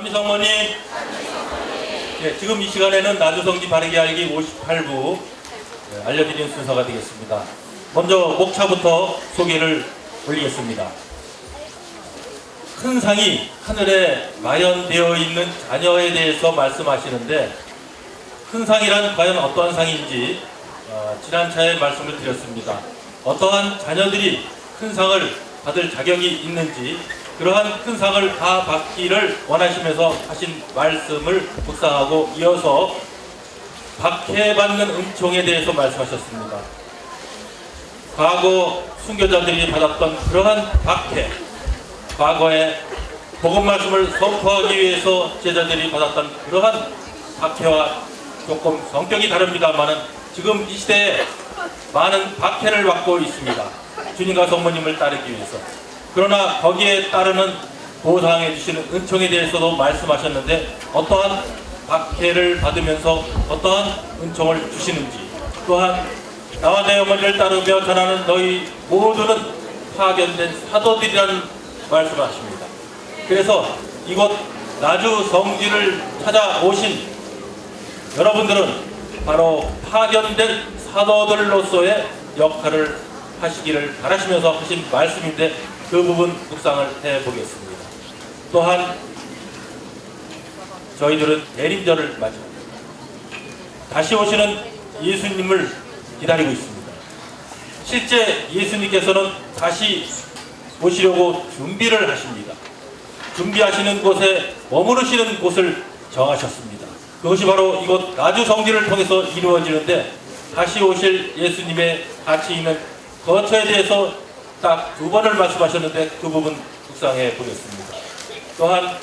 찬미성모님. 네, 지금 이 시간에는 나주성지 바르게 알기 58부 알려드리는 순서가 되겠습니다. 먼저 목차부터 소개를 올리겠습니다. 큰 상이 하늘에 마련되어 있는 자녀에 대해서 말씀하시는데, 큰 상이란 과연 어떠한 상인지 지난 차에 말씀을 드렸습니다. 어떠한 자녀들이 큰 상을 받을 자격이 있는지, 그러한 큰 상을 다 받기를 원하시면서 하신 말씀을 묵상하고 이어서 박해받는 은총에 대해서 말씀하셨습니다. 과거 순교자들이 받았던 그러한 박해, 과거에 복음 말씀을 선포하기 위해서 제자들이 받았던 그러한 박해와 조금 성격이 다릅니다만은 지금 이 시대에 많은 박해를 받고 있습니다. 주님과 성모님을 따르기 위해서. 그러나 거기에 따르는 보상해 주시는 은총에 대해서도 말씀하셨는데, 어떠한 박해를 받으면서 어떠한 은총을 주시는지, 또한 나와 내 어머니를 따르며 전하는 너희 모두는 파견된 사도들이라는 말씀을 하십니다. 그래서 이곳 나주 성지를 찾아오신 여러분들은 바로 파견된 사도들로서의 역할을 하시기를 바라시면서 하신 말씀인데, 그 부분 묵상을 해보겠습니다. 또한 저희들은 대림절을 맞이합니다. 다시 오시는 예수님을 기다리고 있습니다. 실제 예수님께서는 다시 오시려고 준비를 하십니다. 준비하시는 곳에 머무르시는 곳을 정하셨습니다. 그것이 바로 이곳 나주 성지를 통해서 이루어지는데, 다시 오실 예수님의 가치 있는 거처에 대해서 딱 두 번을 말씀하셨는데, 그 부분 묵상해 보겠습니다. 또한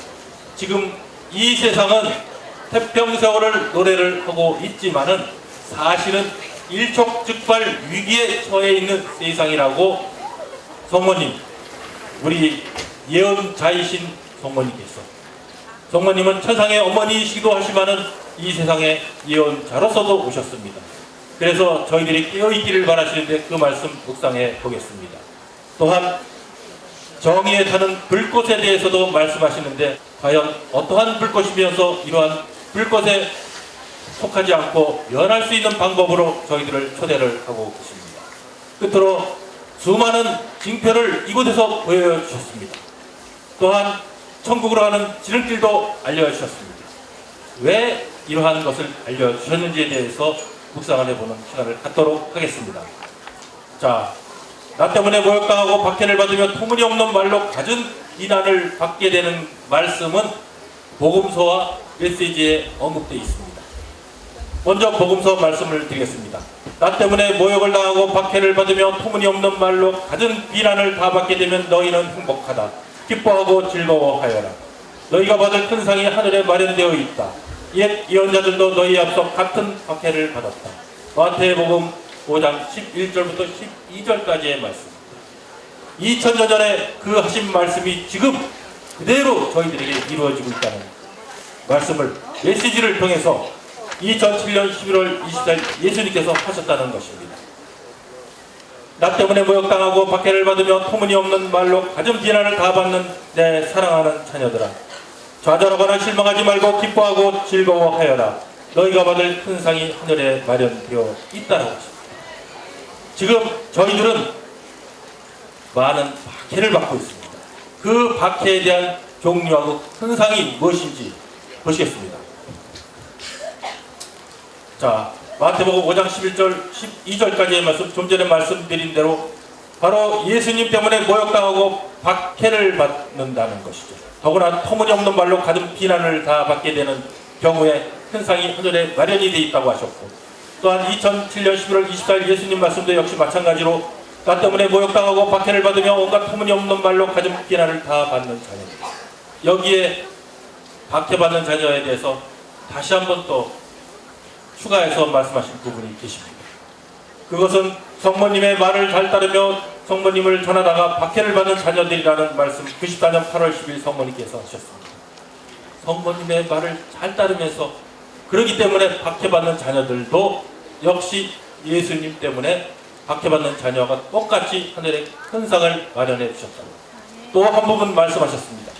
지금 이 세상은 태평세월을 노래를 하고 있지만은 사실은 일촉즉발 위기에 처해 있는 세상이라고 성모님, 우리 예언자이신 성모님께서, 성모님은 천상의 어머니이시기도 하지만은 이 세상의 예언자로서도 오셨습니다. 그래서 저희들이 깨어있기를 바라시는데, 그 말씀 묵상해 보겠습니다. 또한 정의에 타는 불꽃에 대해서도 말씀하시는데, 과연 어떠한 불꽃이면서 이러한 불꽃에 속하지 않고 면할 수 있는 방법으로 저희들을 초대를 하고 있습니다. 끝으로 수많은 징표를 이곳에서 보여주셨습니다. 또한 천국으로 가는 지름길도 알려주셨습니다. 왜 이러한 것을 알려주셨는지에 대해서 묵상을 해보는 시간을 갖도록 하겠습니다. 자, 나 때문에 모욕당하고 박해를 받으며 터무니없는 말로 갖은 비난을 받게 되는 말씀은 복음서와 메시지에 언급되어 있습니다. 먼저 복음서 말씀을 드리겠습니다. 나 때문에 모욕을 당하고 박해를 받으며 터무니없는 말로 갖은 비난을 다 받게 되면 너희는 행복하다. 기뻐하고 즐거워하여라. 너희가 받을 큰 상이 하늘에 마련되어 있다. 옛 예언자들도 너희 앞서 같은 박해를 받았다. 마태복음 5장 11절부터 12절까지의 말씀. 2000년 전에 그 하신 말씀이 지금 그대로 저희들에게 이루어지고 있다는 말씀을 메시지를 통해서 2007년 11월 24일 예수님께서 하셨다는 것입니다. 나 때문에 모욕당하고 박해를 받으며 터무니없는 말로 갖은 비난을 다 받는 내 사랑하는 자녀들아, 좌절하거나 실망하지 말고 기뻐하고 즐거워하여라. 너희가 받을 큰 상이 하늘에 마련되어 있다는 것입니다. 지금 저희들은 많은 박해를 받고 있습니다. 그 박해에 대한 종류하고 큰 상이 무엇인지 보시겠습니다. 자, 마태복음 5장 11절 12절까지의 말씀, 좀 전에 말씀드린 대로 바로 예수님 때문에 모욕당하고 박해를 받는다는 것이죠. 더구나 터무니없는 말로 가진 비난을 다 받게 되는 경우에 큰 상이 하늘에 마련이 되어 있다고 하셨고, 또한 2007년 11월 24일 예수님 말씀도 역시 마찬가지로 나 때문에 모욕당하고 박해를 받으며 온갖 터무니없는 말로 가진 비난을 다 받는 자녀들, 여기에 박해받는 자녀에 대해서 다시 한번 또 추가해서 말씀하신 부분이 계십니다. 그것은 성모님의 말을 잘 따르며 성모님을 전하다가 박해를 받는 자녀들이라는 말씀 94년 8월 10일 성모님께서 하셨습니다. 성모님의 말을 잘 따르면서, 그렇기 때문에 박해받는 자녀들도 역시 예수님 때문에 박해받는 자녀가 똑같이 하늘에 큰 상을 마련해 주셨다고 또 한 부분 말씀하셨습니다.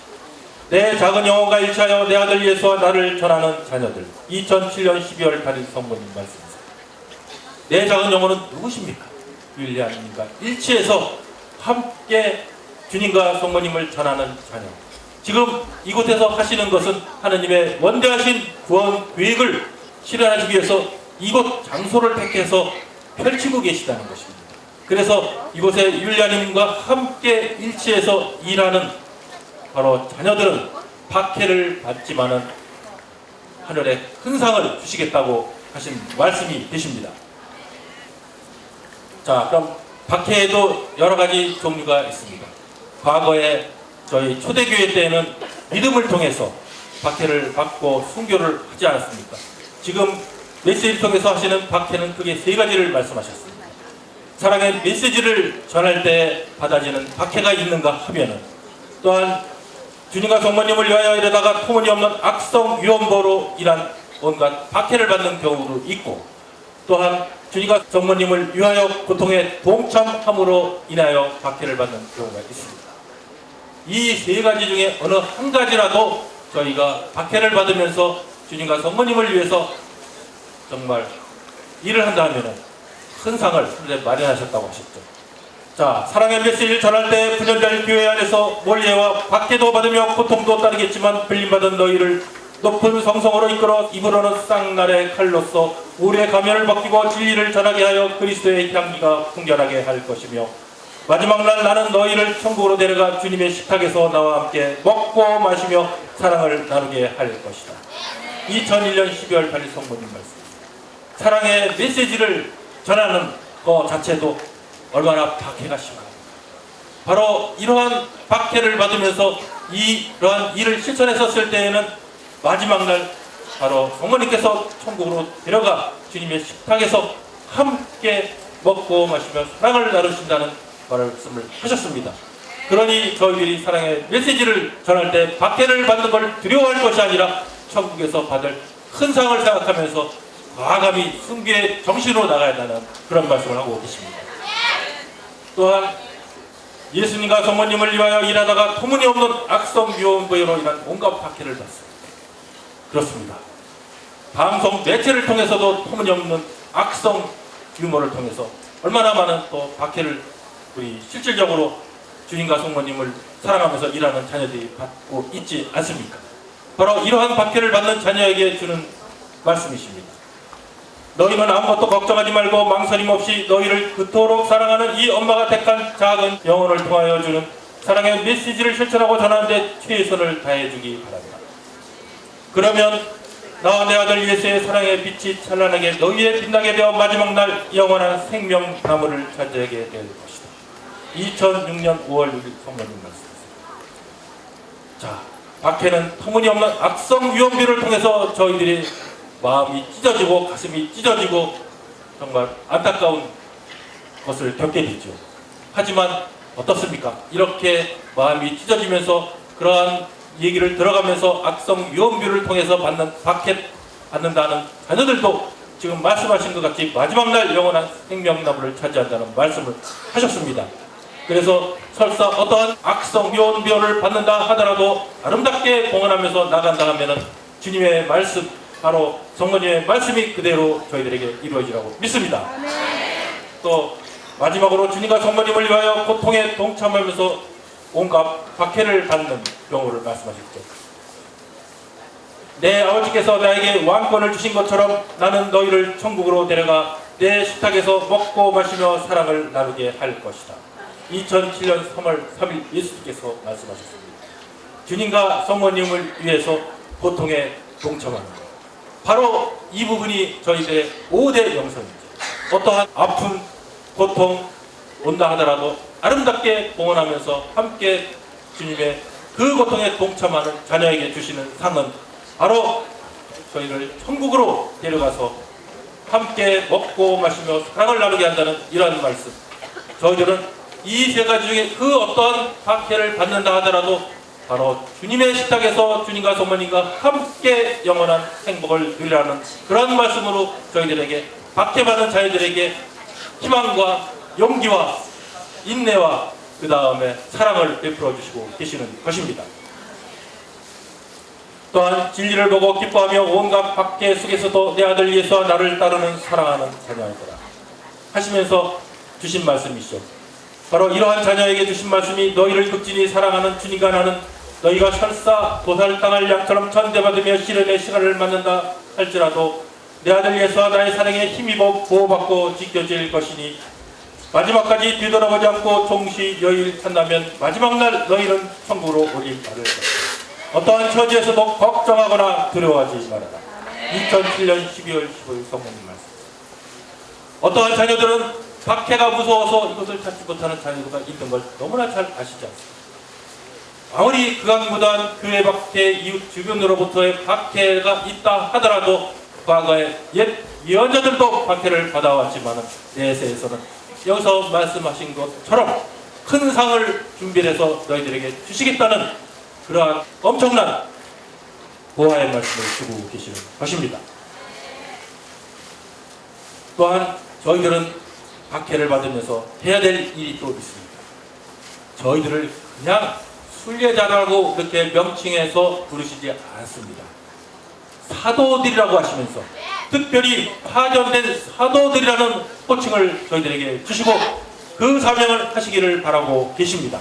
내 작은 영혼과 일치하여 내 아들 예수와 나를 전하는 자녀들. 2007년 12월 8일 성모님 말씀입니다. 내 작은 영혼은 누구십니까? 윌리안님과 일치해서 함께 주님과 성모님을 전하는 자녀. 지금 이곳에서 하시는 것은 하느님의 원대하신 구원 계획을 실현하시기 위해서 이곳 장소를 택해서 펼치고 계시다는 것입니다. 그래서 이곳에 율리아님과 함께 일치해서 일하는 바로 자녀들은 박해를 받지만은 하늘에 큰 상을 주시겠다고 하신 말씀이 되십니다. 자, 그럼 박해에도 여러 가지 종류가 있습니다. 과거에 저희 초대교회 때에는 믿음을 통해서 박해를 받고 순교를 하지 않았습니까? 지금 메시지를 통해서 하시는 박해는 크게 세 가지를 말씀하셨습니다. 사랑의 메시지를 전할 때 받아지는 박해가 있는가 하면은, 또한 주님과 성모님을 위하여 이러다가 터무니없는 악성 유언보로 인한 온갖 박해를 받는 경우도 있고, 또한 주님과 성모님을 위하여 고통에 동참함으로 인하여 박해를 받는 경우가 있습니다. 이 세 가지 중에 어느 한 가지라도 저희가 박해를 받으면서 주님과 성모님을 위해서 정말 일을 한다 하면 큰 상을 하늘에 마련하셨다고 하셨죠. 자, 사랑의 메시지를 전할 때 분연될 교회 안에서 몰예와 박해도 받으며 고통도 따르겠지만 불림받은 너희를 높은 성성으로 이끌어 입으로는 쌍날의 칼로서 우리의 가면을 벗기고 진리를 전하게 하여 그리스도의 향기가 풍겨나게 할 것이며, 마지막 날 나는 너희를 천국으로 데려가 주님의 식탁에서 나와 함께 먹고 마시며 사랑을 나누게 할 것이다. 2001년 12월 8일 성모님 말씀. 사랑의 메시지를 전하는 것 자체도 얼마나 박해가 심합니까? 바로 이러한 박해를 받으면서 이러한 일을 실천했었을 때에는 마지막 날 바로 성모님께서 천국으로 데려가 주님의 식탁에서 함께 먹고 마시며 사랑을 나누신다는 말씀을 하셨습니다. 그러니 저희들이 사랑의 메시지를 전할 때 박해를 받는 걸 두려워할 것이 아니라 천국에서 받을 큰 상을 생각하면서 과감히 순교의 정신으로 나가야 한다는 그런 말씀을 하고 계십니다. 또한 예수님과 성모님을 위하여 일하다가 터무니없는 악성 유언보로 인한 온갖 박해를 받습니다. 그렇습니다. 방송 매체를 통해서도 터무니없는 악성 유머를 통해서 얼마나 많은 또 박해를 우리 실질적으로 주님과 성모님을 사랑하면서 일하는 자녀들이 받고 있지 않습니까? 바로 이러한 박해를 받는 자녀에게 주는 말씀이십니다. 너희는 아무것도 걱정하지 말고 망설임 없이 너희를 그토록 사랑하는 이 엄마가 택한 작은 영혼을 통하여 주는 사랑의 메시지를 실천하고 전하는 데 최선을 다해주기 바랍니다. 그러면 나와 내 아들 예수의 사랑의 빛이 찬란하게 너희의 빛나게 되어 마지막 날 영원한 생명 나무를 차지하게 될 것이다. 2006년 5월 6일 성모님 말씀이십니다. 자, 박해는 터무니없는 악성 유언비를 통해서 저희들이 마음이 찢어지고 가슴이 찢어지고 정말 안타까운 것을 겪게 되죠. 하지만 어떻습니까? 이렇게 마음이 찢어지면서 그러한 얘기를 들어가면서 악성 유언비를 통해서 받는 박해 받는다는 자녀들도 지금 말씀하신 것 같이 마지막 날 영원한 생명나무를 차지한다는 말씀을 하셨습니다. 그래서 설사 어떠한 악성 유언비를 받는다 하더라도 아름답게 봉헌하면서 나간다 하면은 주님의 말씀, 바로 성모님의 말씀이 그대로 저희들에게 이루어지라고 믿습니다. 또 마지막으로 주님과 성모님을 위하여 고통에 동참하면서 온갖 박해를 받는 경우를 말씀하셨죠. 내 아버지께서 나에게 왕권을 주신 것처럼 나는 너희를 천국으로 데려가 내 식탁에서 먹고 마시며 사랑을 나누게 할 것이다. 2007년 3월 3일 예수님께서 말씀하셨습니다. 주님과 성모님을 위해서 고통에 동참하는 것. 바로 이 부분이 저희들의 5대 영성이죠. 어떠한 아픔, 고통 온다 하더라도 아름답게 봉헌하면서 함께 주님의 그 고통에 동참하는 자녀에게 주시는 상은 바로 저희를 천국으로 데려가서 함께 먹고 마시며 사랑을 나누게 한다는 이러한 말씀. 저희들은 이 세 가지 중에 그 어떠한 박해를 받는다 하더라도 바로 주님의 식탁에서 주님과 성모님과 함께 영원한 행복을 누리라는 그런 말씀으로 저희들에게 박해받는 자녀들에게 희망과 용기와 인내와 그 다음에 사랑을 베풀어 주시고 계시는 것입니다. 또한 진리를 보고 기뻐하며 온갖 박해 속에서도 내 아들 예수와 나를 따르는 사랑하는 자녀이더라 하시면서 주신 말씀이시죠. 바로 이러한 자녀에게 주신 말씀이 너희를 극진히 사랑하는 주님과 나는 너희가 설사 도살당할 양처럼 천대받으며 시련의 시간을 맞는다 할지라도 내 아들 예수와 나의 사랑에 힘입어 보호받고 지켜질 것이니 마지막까지 뒤돌아보지 않고 종시 여일 찾나면 마지막 날 너희는 천국으로 오길 바를 것이다. 어떠한 처지에서도 걱정하거나 두려워하지 말아라. 2007년 12월 15일 성모님 말씀. 어떠한 자녀들은 박해가 무서워서 이것을 찾지 못하는 자녀가 있는 걸 너무나 잘 아시지 않습니까? 아무리 극악무도한 교회 박해, 이웃 주변으로부터의 박해가 있다 하더라도 과거에 옛 예언자들도 박해를 받아왔지만 내세에서는 여기서 말씀하신 것처럼 큰 상을 준비해서 너희들에게 주시겠다는 그러한 엄청난 보화의 말씀을 주고 계시는 것입니다. 또한 저희들은 박해를 받으면서 해야 될 일이 또 있습니다. 저희들을 그냥 순례자라고 이렇게 명칭해서 부르시지 않습니다. 사도들이라고 하시면서 특별히 파견된 사도들이라는 호칭을 저희들에게 주시고 그 사명을 하시기를 바라고 계십니다.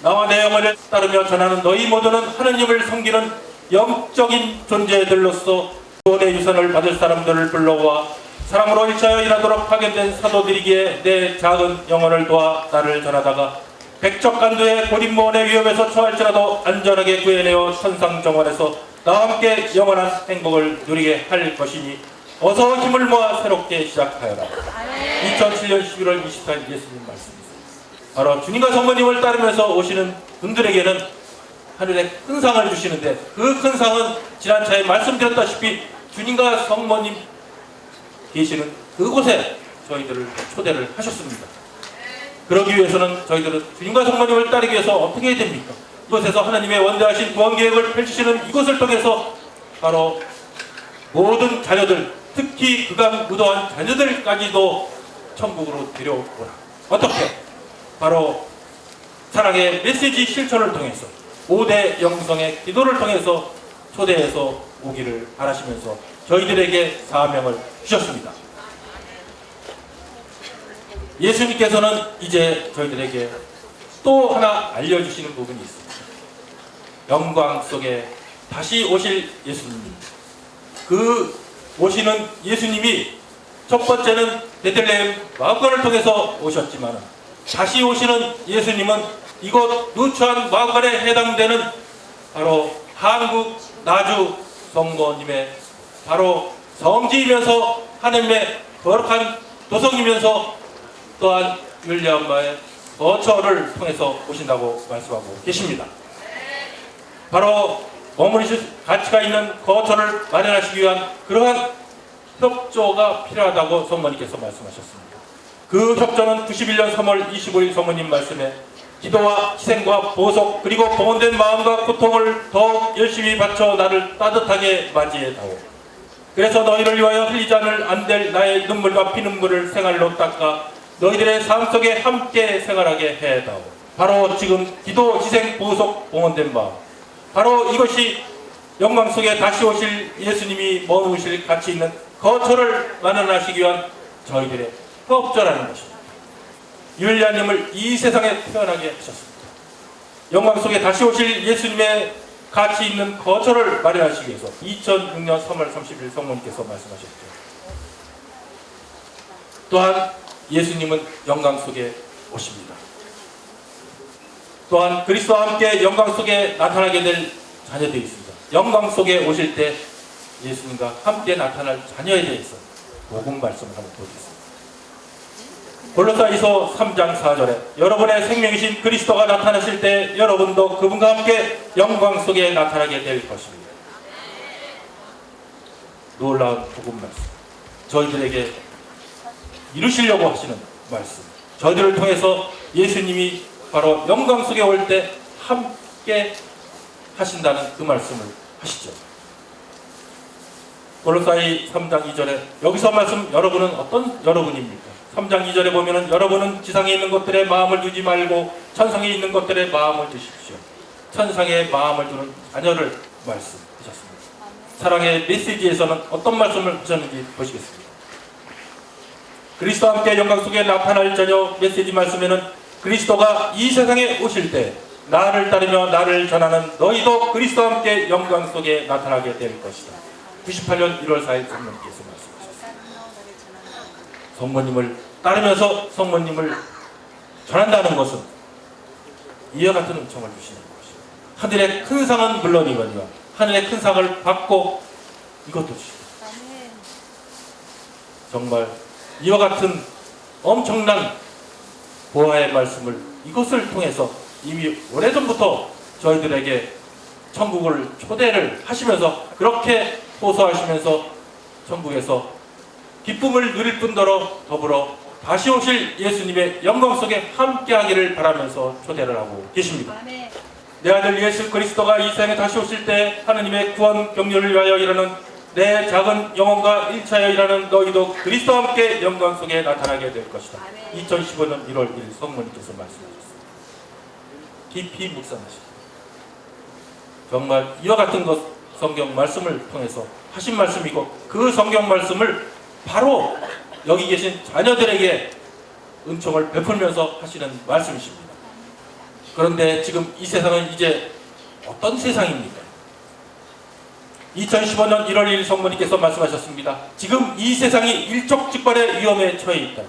나와 내 영혼을 따르며 전하는 너희 모두는 하느님을 섬기는 영적인 존재들로서 구원의 유산을 받을 사람들을 불러와 사랑으로 일차여 일하도록 파견된 사도들이기에 내 작은 영혼을 도와 나를 전하다가 백척간두의 고립무원의 위협에서 처할지라도 안전하게 구해내어 천상정원에서 나와 함께 영원한 행복을 누리게 할 것이니 어서 힘을 모아 새롭게 시작하여라. 2007년 11월 24일 예수님 말씀입니다. 바로 주님과 성모님을 따르면서 오시는 분들에게는 하늘에 큰 상을 주시는데 그 큰 상은 지난 차에 말씀드렸다시피 주님과 성모님 계시는 그곳에 저희들을 초대를 하셨습니다. 그러기 위해서는 저희들은 주님과 성모님을 따르기 위해서 어떻게 해야 됩니까? 이곳에서 하나님의 원대하신 구원 계획을 펼치시는 이곳을 통해서 바로 모든 자녀들, 특히 극악무도한 자녀들까지도 천국으로 데려오라. 어떻게? 바로 사랑의 메시지 실천을 통해서 5대 영성의 기도를 통해서 초대해서 오기를 바라시면서 저희들에게 사명을 주셨습니다. 예수님께서는 이제 저희들에게 또 하나 알려주시는 부분이 있습니다. 영광 속에 다시 오실 예수님. 그 오시는 예수님이 첫 번째는 베들레헴 마을관을 통해서 오셨지만 다시 오시는 예수님은 이곳 누추한 마을관에 해당되는 바로 한국 나주 성모님의 바로 성지이면서 하나님의 거룩한 도성이면서 또한 율리엄마의 거처를 통해서 오신다고 말씀하고 계십니다. 바로 머무르실 가치가 있는 거처를 마련하시기 위한 그러한 협조가 필요하다고 성모님께서 말씀하셨습니다. 그 협조는 91년 3월 25일 성모님 말씀에 기도와 희생과 보석 그리고 봉헌된 마음과 고통을 더욱 열심히 바쳐 나를 따뜻하게 맞이해다오. 그래서 너희를 위하여 흘리지 않을 안 될 나의 눈물과 피눈물을 생활로 닦아 너희들의 삶 속에 함께 생활하게 해다오. 바로 지금 기도, 희생, 보석, 봉헌된 마음, 바로 이것이 영광 속에 다시 오실 예수님이 머무실 가치 있는 거처를 마련하시기 위한 저희들의 협조라는 것입니다. 율리아님을 이 세상에 태어나게 하셨습니다. 영광 속에 다시 오실 예수님의 가치 있는 거처를 마련하시기 위해서 2006년 3월 30일 성모님께서 말씀하셨죠. 또한 예수님은 영광 속에 오십니다. 또한 그리스도와 함께 영광 속에 나타나게 될 자녀들이 있습니다. 영광 속에 오실 때 예수님과 함께 나타날 자녀에 대해서 복음 말씀을 한번 보겠습니다. 골로새서 3장 4절에 여러분의 생명이신 그리스도가 나타나실 때 여러분도 그분과 함께 영광 속에 나타나게 될 것입니다. 놀라운 복음 말씀, 저희들에게 이루시려고 하시는 말씀, 저희들을 통해서 예수님이 바로 영광 속에 올 때 함께 하신다는 그 말씀을 하시죠. 골로새 3장 2절에 여기서 말씀 여러분은 어떤 여러분입니까? 3장 2절에 보면은 여러분은 지상에 있는 것들에 마음을 두지 말고 천상에 있는 것들에 마음을 두십시오. 천상에 마음을 두는 자녀를 말씀하셨습니다. 사랑의 메시지에서는 어떤 말씀을 하셨는지 보시겠습니다. 그리스도와 함께 영광 속에 나타날 저녁 메시지 말씀에는 그리스도가 이 세상에 오실 때 나를 따르며 나를 전하는 너희도 그리스도와 함께 영광 속에 나타나게 될 것이다. 98년 1월 4일 성모님께서 말씀하셨습니다. 성모님을 따르면서 성모님을 전한다는 것은 이와 같은 은총을 주시는 것입니다. 하늘의 큰 상은 물론이거니와 하늘의 큰 상을 받고 이것도 주십니다. 정말 이와 같은 엄청난 보화의 말씀을 이것을 통해서 이미 오래전부터 저희들에게 천국을 초대를 하시면서 그렇게 호소하시면서 천국에서 기쁨을 누릴 뿐더러 더불어 다시 오실 예수님의 영광 속에 함께하기를 바라면서 초대를 하고 계십니다. 내 아들 예수 그리스도가 이 세상에 다시 오실 때 하느님의 구원 경륜을 위하여 일하는 내 작은 영혼과 일차여 일하는 너희도 그리스도와 함께 영광 속에 나타나게 될 것이다. 2015년 1월 1일 성모님께서 말씀하셨습니다. 깊이 묵상하십니다. 정말 이와 같은 것 성경 말씀을 통해서 하신 말씀이고 그 성경 말씀을 바로 여기 계신 자녀들에게 은총을 베풀면서 하시는 말씀이십니다. 그런데 지금 이 세상은 이제 어떤 세상입니까? 2015년 1월 1일 성모님께서 말씀하셨습니다. 지금 이 세상이 일촉즉발의 위험에 처해 있다.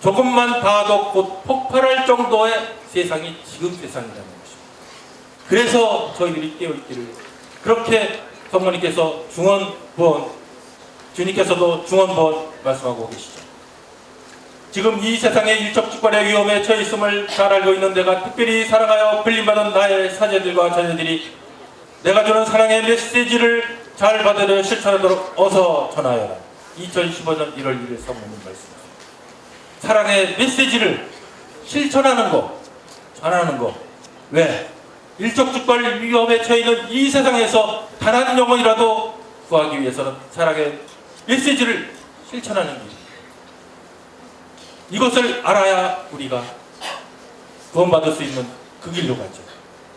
조금만 닿아도 곧 폭발할 정도의 세상이 지금 세상이라는 것입니다. 그래서 저희들이 깨어있기를 그렇게 성모님께서 중언부언 주님께서도 중언부언 말씀하고 계시죠. 지금 이 세상의 일촉즉발의 위험에 처해 있음을 잘 알고 있는 내가 특별히 사랑하여 불림받은 나의 사제들과 자녀들이 내가 주는 사랑의 메시지를 잘 받으려 실천하도록 어서 전하여라. 2015년 1월 1일 성모님 말씀입니다. 사랑의 메시지를 실천하는 것, 전하는 것. 왜? 일촉즉발 위험에 처해 있는 이 세상에서 단 한 영혼이라도 구하기 위해서는 사랑의 메시지를 실천하는 길. 이것을 알아야 우리가 구원받을 수 있는 그 길로 가죠.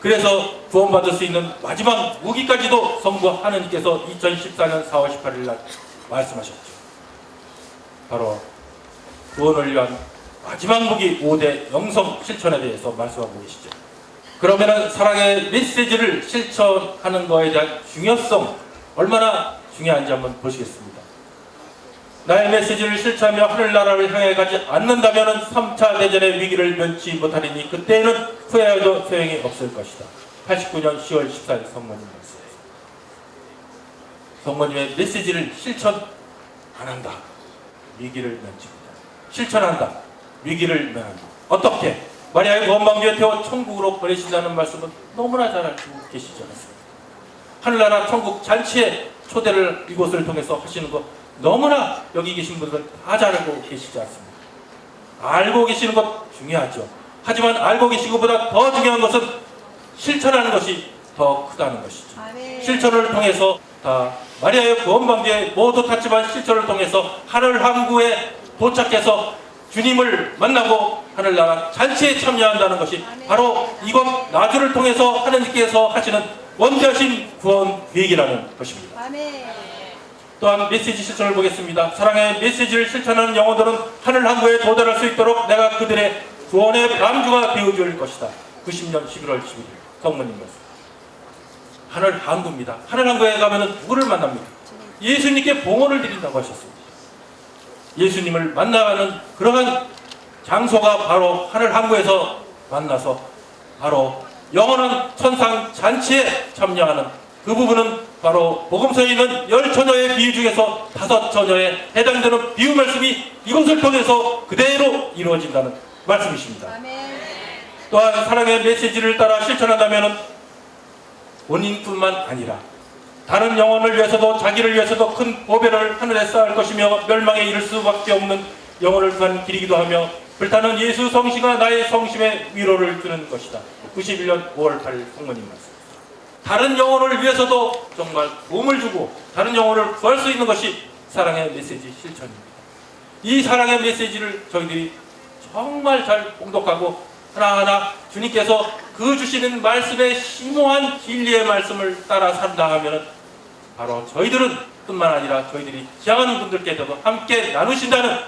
그래서 구원받을 수 있는 마지막 무기까지도 성부 하느님께서 2014년 4월 18일 날 말씀하셨죠. 바로 구원을 위한 마지막 무기 5대 영성 실천에 대해서 말씀하고 계시죠. 그러면은 사랑의 메시지를 실천하는 것에 대한 중요성 얼마나 중요한지 한번 보시겠습니다. 나의 메시지를 실천하며 하늘나라를 향해 가지 않는다면 3차 대전의 위기를 면치 못하리니 그때에는 후회해도 소용이 없을 것이다. 89년 10월 14일 성모님 말씀입니다. 성모님의 메시지를 실천 안 한다. 위기를 면칩니다. 실천한다. 위기를 면한다. 어떻게? 마리아의 구원방주에 태워 천국으로 보내신다는 말씀은 너무나 잘 알고 계시지 않습니까? 하늘나라 천국 잔치에 초대를 이곳을 통해서 하시는 것 너무나 여기 계신 분들은 다 잘 알고 계시지 않습니까? 알고 계시는 것 중요하죠. 하지만 알고 계신 것보다 더 중요한 것은 실천하는 것이 더 크다는 것이죠. 실천을 통해서 다 마리아의 구원방주에 모두 탔지만 실천을 통해서 하늘 항구에 도착해서 주님을 만나고 하늘나라 잔치에 참여한다는 것이 바로 이것 나주를 통해서 하느님께서 하시는 원대하신 구원 계획이라는 것입니다. 또한 메시지 실천을 보겠습니다. 사랑의 메시지를 실천하는 영혼들은 하늘 항구에 도달할 수 있도록 내가 그들의 구원의 방주가 되어줄 것이다. 90년 11월 11일 성모님 말씀. 하늘 항구입니다. 하늘 항구에 가면 누구를 만납니까? 예수님께 봉헌을 드린다고 하셨습니다. 예수님을 만나가는 그러한 장소가 바로 하늘 항구에서 만나서 바로 영원한 천상 잔치에 참여하는 그 부분은 바로 복음서에 있는 10처녀의 비유 중에서 5처녀에 해당되는 비유 말씀이 이것을 통해서 그대로 이루어진다는 말씀이십니다. 또한 사랑의 메시지를 따라 실천한다면 본인뿐만 아니라 다른 영혼을 위해서도 자기를 위해서도 큰 보배를 하늘에 쌓을 것이며 멸망에 이를 수밖에 없는 영혼을 구하는 길이기도 하며 불타는 예수 성시가 나의 성심에 위로를 주는 것이다. 91년 5월 8일 성모님 말씀. 다른 영혼을 위해서도 정말 도움을 주고 다른 영혼을 구할 수 있는 것이 사랑의 메시지 실천입니다. 이 사랑의 메시지를 저희들이 정말 잘 봉독하고 하나하나 주님께서 그 주시는 말씀의 심오한 진리의 말씀을 따라 산다 하면 바로 저희들은 뿐만 아니라 저희들이 지향하는 분들께서도 함께 나누신다는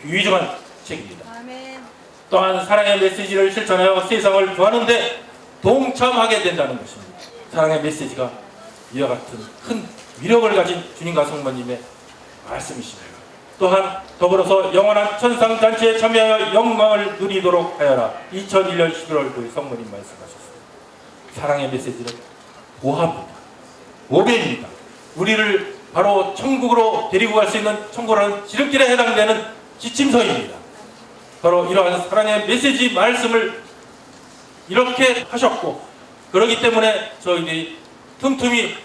귀중한 책입니다. 아멘. 또한 사랑의 메시지를 실천하여 세상을 구하는데 동참하게 된다는 것입니다. 사랑의 메시지가 이와 같은 큰 위력을 가진 주님과 성모님의 말씀이십니다. 또한 더불어서 영원한 천상잔치에 참여하여 영광을 누리도록 하여라. 2001년 11월도 성모님 말씀하셨습니다. 사랑의 메시지는 보합니다. 모배입니다. 우리를 바로 천국으로 데리고 갈 수 있는 천국이라는 지름길에 해당되는 지침서입니다. 바로 이러한 사랑의 메시지 말씀을 이렇게 하셨고, 그렇기 때문에 저희들이 틈틈이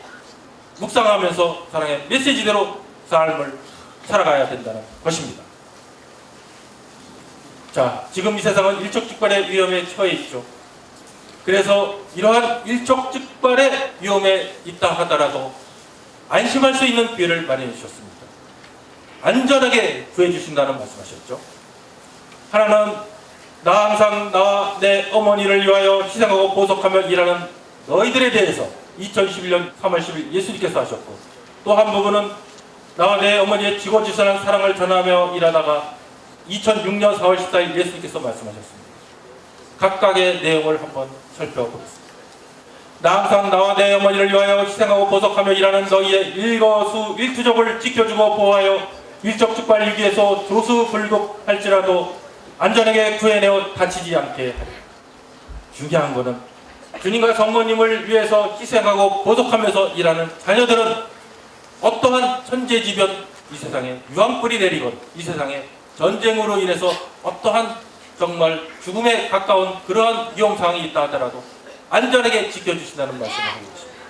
묵상하면서 사랑의 메시지대로 삶을 살아가야 된다는 것입니다. 자, 지금 이 세상은 일촉즉발의 위험에 처해 있죠. 그래서 이러한 일촉즉발의 위험에 있다 하더라도 안심할 수 있는 기회를 마련해 주셨습니다. 안전하게 구해 주신다는 말씀하셨죠. 하나는 나 항상 나와 내 어머니를 위하여 희생하고 보석하며 일하는 너희들에 대해서 2011년 3월 10일 예수님께서 하셨고, 또 한 부분은 나와 내 어머니의 지고지선한 사랑을 전하며 일하다가 2006년 4월 14일 예수님께서 말씀하셨습니다. 각각의 내용을 한번 살펴보겠습니다. 나 항상 나와 내 어머니를 위하여 희생하고 보석하며 일하는 너희의 일거수일투족을 지켜주고 보호하여 일촉즉발 위기에서 조수불급할지라도 안전하게 구해내어 다치지 않게 하리. 중요한 것은 주님과 성모님을 위해서 희생하고 보석하면서 일하는 자녀들은 어떠한 천재지변, 이 세상에 유황불이 내리건 이 세상에 전쟁으로 인해서 어떠한 정말 죽음에 가까운 그러한 위험상황이 있다 하더라도 안전하게 지켜주신다는 말씀을 하고 계십니다.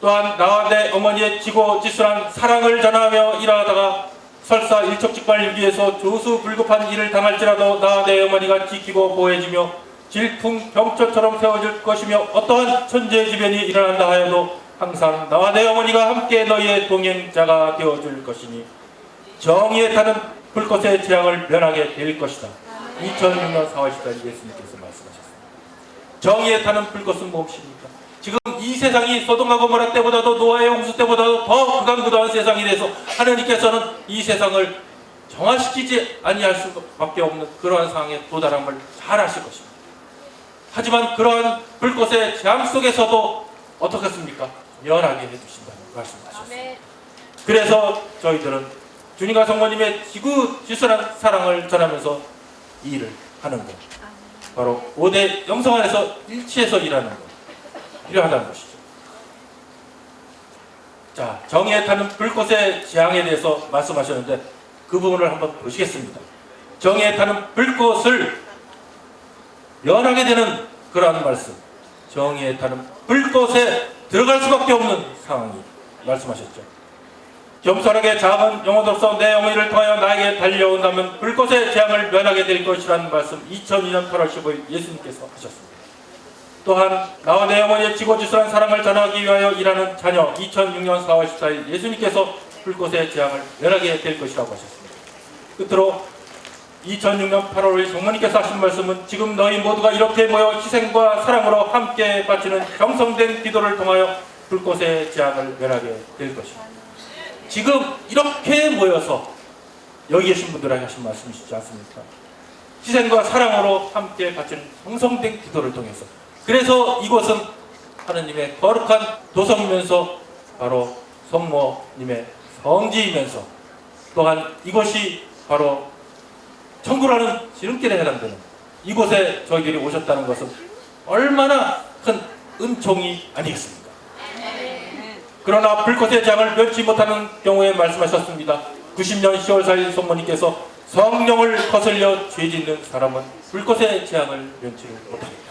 또한 나와 내 어머니의 지고지순한 사랑을 전하며 일하다가 설사 일촉즉발 위기에서 조수불급한 일을 당할지라도 나와 내 어머니가 지키고 보호해주며 질풍병초처럼 세워줄 것이며 어떠한 천재지변이 일어난다 하여도 항상 나와 내 어머니가 함께 너희의 동행자가 되어줄 것이니 정의에 타는 불꽃의 재앙을 면하게 될 것이다. 2006년 4월 14일 예수님께서 말씀하셨습니다. 정의에 타는 불꽃은 무엇입니까? 지금 이 세상이 소돔과 고모라 때보다도 노아의 홍수 때보다도 더 극악무도한 세상이 돼서 하나님께서는 이 세상을 정화시키지 아니할 수밖에 없는 그러한 상황에 도달함을 잘 아실 것입니다. 하지만 그러한 불꽃의 재앙 속에서도 어떻겠습니까? 면하게 해주신다는 말씀하셨습니다. 그래서 저희들은 주님과 성모님의 지구지순한 사랑을 전하면서 이 일을 하는 것, 바로 5대 영성 안에서 일치해서 일하는 것, 필요하다는 것이죠. 자, 정의에 타는 불꽃의 재앙에 대해서 말씀하셨는데 그 부분을 한번 보시겠습니다. 정의에 타는 불꽃을 면하게 되는 그러한 말씀, 정의에 타는 불꽃에 들어갈 수밖에 없는 상황이 말씀하셨죠. 겸손하게 작은 영혼으로서 내 어머니를 통하여 나에게 달려온다면 불꽃의 재앙을 면하게 될 것이라는 말씀 2002년 8월 15일 예수님께서 하셨습니다. 또한 나와 내 어머니의 지고지순한 사랑을 전하기 위하여 일하는 자녀 2006년 4월 14일 예수님께서 불꽃의 재앙을 면하게 될 것이라고 하셨습니다. 끝으로 2006년 8월 5일 성모님께서 하신 말씀은 지금 너희 모두가 이렇게 모여 희생과 사랑으로 함께 바치는 경성된 기도를 통하여 불꽃의 재앙을 면하게 될 것입니다. 지금 이렇게 모여서 여기 계신 분들에게 하신 말씀이시지 않습니까? 희생과 사랑으로 함께 바치는 경성된 기도를 통해서, 그래서 이곳은 하느님의 거룩한 도성이면서 바로 성모님의 성지이면서 또한 이곳이 바로 천국이라는 지름길에 해당되는 이곳에 저희들이 오셨다는 것은 얼마나 큰 은총이 아니겠습니까? 그러나 불꽃의 재앙을 면치 못하는 경우에 말씀하셨습니다. 90년 10월 4일 성모님께서 성령을 거슬려 죄짓는 사람은 불꽃의 재앙을 면치를 못합니다.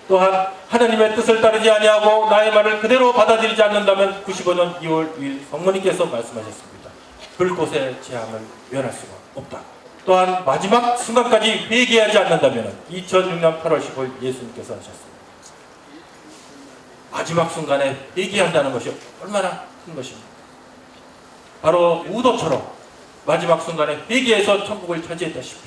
또한 하나님의 뜻을 따르지 아니하고 나의 말을 그대로 받아들이지 않는다면 95년 2월 2일 성모님께서 말씀하셨습니다. 불꽃의 재앙을 면할 수가 없다. 또한 마지막 순간까지 회개하지 않는다면 2006년 8월 15일 예수님께서 하셨습니다. 마지막 순간에 회개한다는 것이 얼마나 큰 것입니까? 바로 우도처럼 마지막 순간에 회개해서 천국을 차지했다시피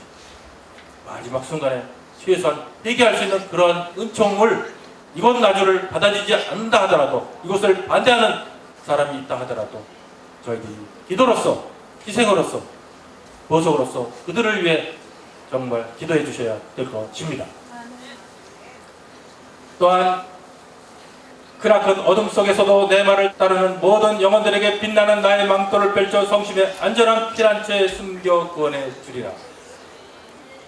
마지막 순간에 최소한 회개할 수 있는 그러한 은총을 이곳 나주를 받아들이지 않는다 하더라도, 이것을 반대하는 사람이 있다 하더라도 저희들이 기도로서, 희생으로서, 보석으로서 그들을 위해 정말 기도해 주셔야 될 것입니다. 또한 크나큰 어둠 속에서도 내 말을 따르는 모든 영혼들에게 빛나는 나의 망토를 펼쳐 성심의 안전한 피난처에 숨겨 구원해 주리라.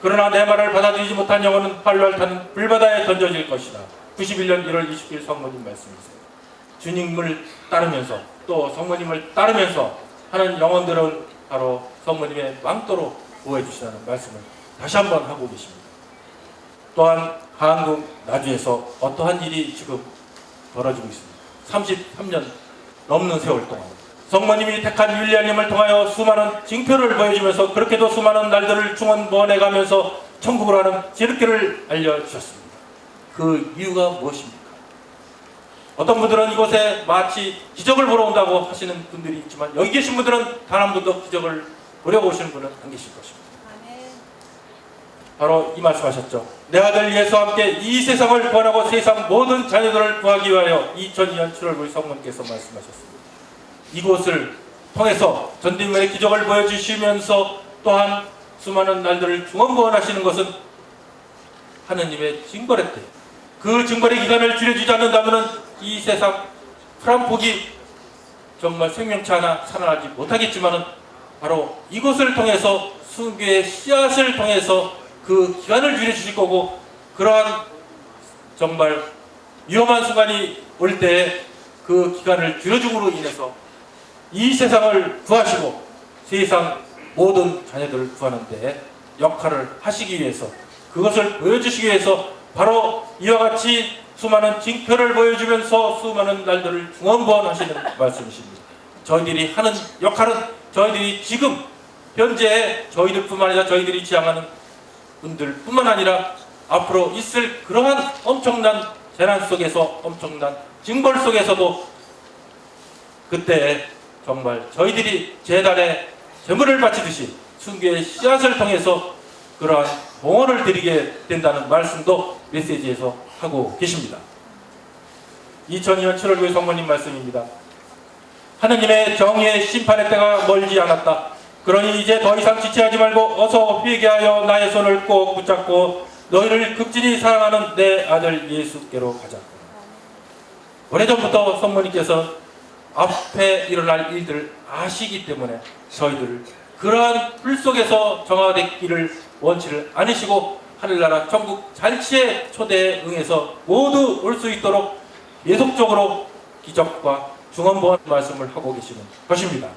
그러나 내 말을 받아들이지 못한 영혼은 활활 타는 불바다에 던져질 것이다. 91년 1월 20일 성모님 말씀이세요. 주님을 따르면서 또 성모님을 따르면서 하는 영혼들은 바로 성모님의 망토로 보호해 주시라는 말씀을 다시 한번 하고 계십니다. 또한 한국 나주에서 어떠한 일이 지금 벌어지고 있습니다. 33년 넘는 세월 동안 성모님이 택한 율리아님을 통하여 수많은 징표를 보여주면서 그렇게도 수많은 날들을 중원보내가면서 천국을 하는 지름길을 알려주셨습니다. 그 이유가 무엇입니까? 어떤 분들은 이곳에 마치 기적을 보러 온다고 하시는 분들이 있지만 여기 계신 분들은 단 한 번도 기적을 보려고 오시는 분은 안 계실 것입니다. 바로 이 말씀하셨죠. 내 아들 예수와 함께 이 세상을 구원하고 세상 모든 자녀들을 구하기 위하여 2002년 7월 9일 성모님께서 말씀하셨습니다. 이곳을 통해서 전대면의 기적을 보여주시면서 또한 수많은 날들을 중원구원하시는 것은 하느님의 징벌의 때, 그 징벌의 기간을 줄여주지 않는다면 이 세상 프랑폭이 정말 생명체 하나 살아나지 못하겠지만 바로 이곳을 통해서 순교의 씨앗을 통해서 그 기간을 줄여주실 거고, 그러한 정말 위험한 순간이 올 때에 그 기간을 줄여줌으로 인해서 이 세상을 구하시고 세상 모든 자녀들을 구하는 데 역할을 하시기 위해서, 그것을 보여주시기 위해서 바로 이와 같이 수많은 징표를 보여주면서 수많은 날들을 중원구원하시는 말씀이십니다. 저희들이 하는 역할은 저희들이 지금 현재 저희들뿐만 아니라 저희들이 지향하는 분들뿐만 아니라 앞으로 있을 그러한 엄청난 재난 속에서, 엄청난 징벌 속에서도 그때 정말 저희들이 재단에 제물을 바치듯이 순교의 씨앗을 통해서 그러한 봉헌을 드리게 된다는 말씀도 메시지에서 하고 계십니다. 2002년 7월 9일 성모님 말씀입니다. 하느님의 정의의 심판의 때가 멀지 않았다. 그러니 이제 더 이상 지체하지 말고 어서 회개하여 나의 손을 꼭 붙잡고 너희를 극진히 사랑하는 내 아들 예수께로 가자. 오래전부터 성모님께서 앞에 일어날 일들을 아시기 때문에 저희들을 그러한 불 속에서 정화되기를 원치를 않으시고 하늘나라 천국 잔치의 초대에 응해서 모두 올 수 있도록 계속적으로 기적과 중원보원 말씀을 하고 계시는 것입니다.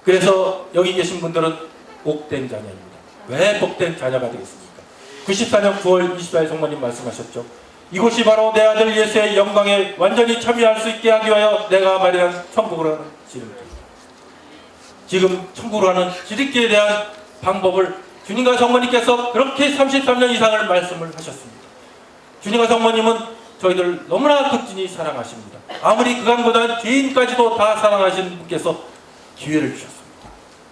그래서 여기 계신 분들은 복된 자녀입니다. 왜 복된 자녀가 되겠습니까? 94년 9월 24일 성모님 말씀하셨죠. 이곳이 바로 내 아들 예수의 영광에 완전히 참여할 수 있게 하기 위하여 내가 마련한 천국으로 하는 지름길. 지금 천국으로 하는 지름길에 대한 방법을 주님과 성모님께서 그렇게 33년 이상을 말씀을 하셨습니다. 주님과 성모님은 저희들 너무나 극진히 사랑하십니다. 아무리 그간보다 죄인까지도 다 사랑하시는 분께서 기회를 주셨습니다.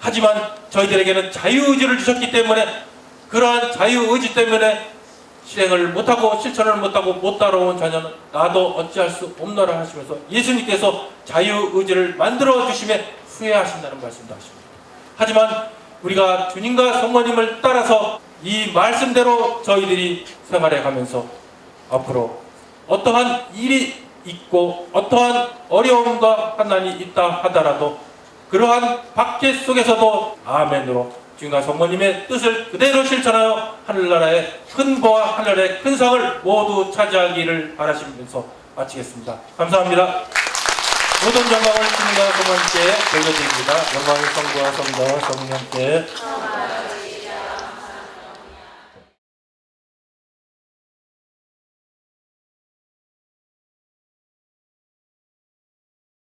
하지만 저희들에게는 자유의지를 주셨기 때문에 그러한 자유의지 때문에 실행을 못하고 실천을 못하고 못 따라온 자녀는 나도 어찌할 수 없노라 하시면서 예수님께서 자유의지를 만들어 주심에 후회하신다는 말씀도 하십니다. 하지만 우리가 주님과 성모님을 따라서 이 말씀대로 저희들이 생활해 가면서 앞으로 어떠한 일이 있고 어떠한 어려움과 환난이 있다 하더라도 그러한 박해 속에서도 아멘으로 주님과 성모님의 뜻을 그대로 실천하여 하늘나라의 큰 보와 하늘의 큰 상을 모두 차지하기를 바라시면서 마치겠습니다. 감사합니다. 모든 영광을 주님과 성모님께 돌려드립니다. 영광의 성부와 성자와 성령께